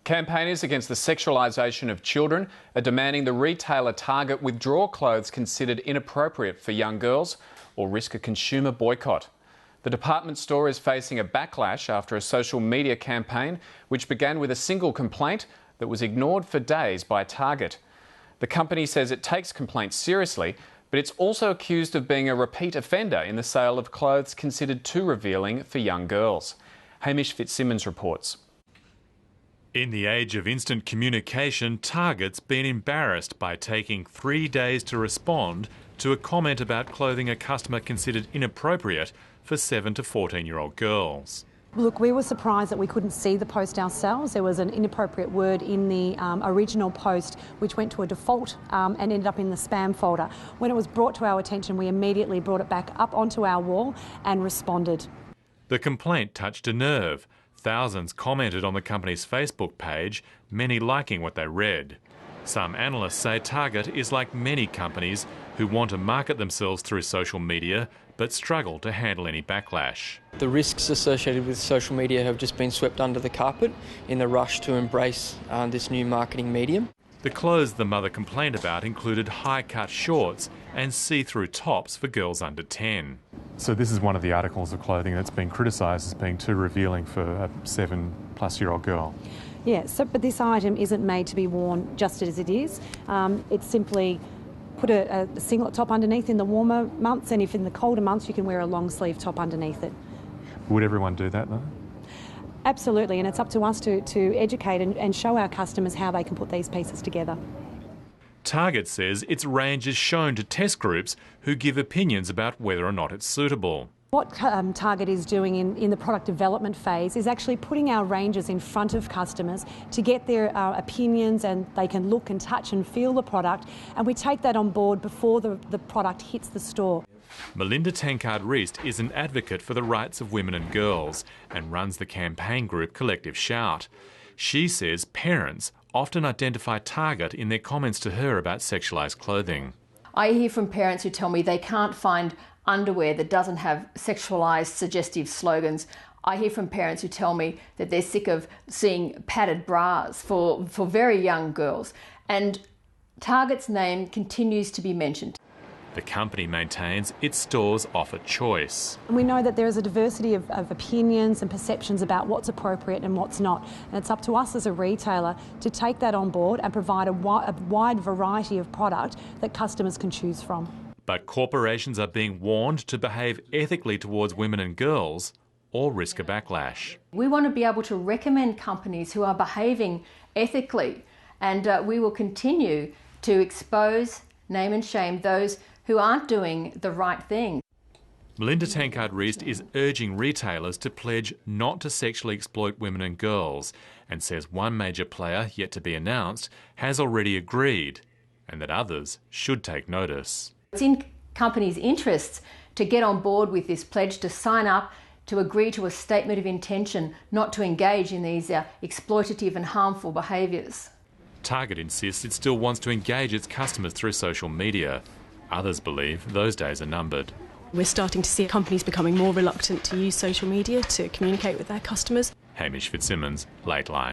Campaigners against the sexualisation of children are demanding the retailer Target withdraw clothes considered inappropriate for young girls or risk a consumer boycott. The department store is facing a backlash after a social media campaign which began with a single complaint that was ignored for days by Target. The company says it takes complaints seriously, but it's also accused of being a repeat offender in the sale of clothes considered too revealing for young girls. Hamish Fitzsimmons reports. In the age of instant communication, Target's been embarrassed by taking 3 days to respond to a comment about clothing a customer considered inappropriate for 7 to 14-year-old girls. Look, we were surprised that we couldn't see the post ourselves. There was an inappropriate word in the original post which went to a default and ended up in the spam folder. When it was brought to our attention, we immediately brought it back up onto our wall and responded. The complaint touched a nerve. Thousands commented on the company's Facebook page, many liking what they read. Some analysts say Target is like many companies who want to market themselves through social media but struggle to handle any backlash. The risks associated with social media have just been swept under the carpet in the rush to embrace this new marketing medium. The clothes the mother complained about included high-cut shorts and see-through tops for girls under 10. So this is one of the articles of clothing that's been criticised as being too revealing for a 7-plus-year-old girl. Yeah, but this item isn't made to be worn just as it is. It's simply put a singlet top underneath in the warmer months, and if in the colder months you can wear a long sleeve top underneath it. Would everyone do that though? Absolutely, and it's up to us to educate and show our customers how they can put these pieces together. Target says its range is shown to test groups who give opinions about whether or not it's suitable. What Target is doing in the product development phase is actually putting our ranges in front of customers to get their opinions, and they can look and touch and feel the product, and we take that on board before the product hits the store. Melinda Tankard Reist is an advocate for the rights of women and girls and runs the campaign group Collective Shout. She says parents often identify Target in their comments to her about sexualised clothing. I hear from parents who tell me they can't find underwear that doesn't have sexualised suggestive slogans. I hear from parents who tell me that they're sick of seeing padded bras for very young girls. And Target's name continues to be mentioned. The company maintains its stores offer choice. We know that there is a diversity of opinions and perceptions about what's appropriate and what's not. And it's up to us as a retailer to take that on board and provide a wide variety of product that customers can choose from. But corporations are being warned to behave ethically towards women and girls or risk a backlash. We want to be able to recommend companies who are behaving ethically, and we will continue to expose, name and shame those who aren't doing the right thing. Melinda Tankard Reist is urging retailers to pledge not to sexually exploit women and girls, and says one major player, yet to be announced, has already agreed, and that others should take notice. It's in companies' interests to get on board with this pledge, to sign up, to agree to a statement of intention not to engage in these exploitative and harmful behaviours. Target insists it still wants to engage its customers through social media. Others believe those days are numbered. We're starting to see companies becoming more reluctant to use social media to communicate with their customers. Hamish Fitzsimmons, Late Line.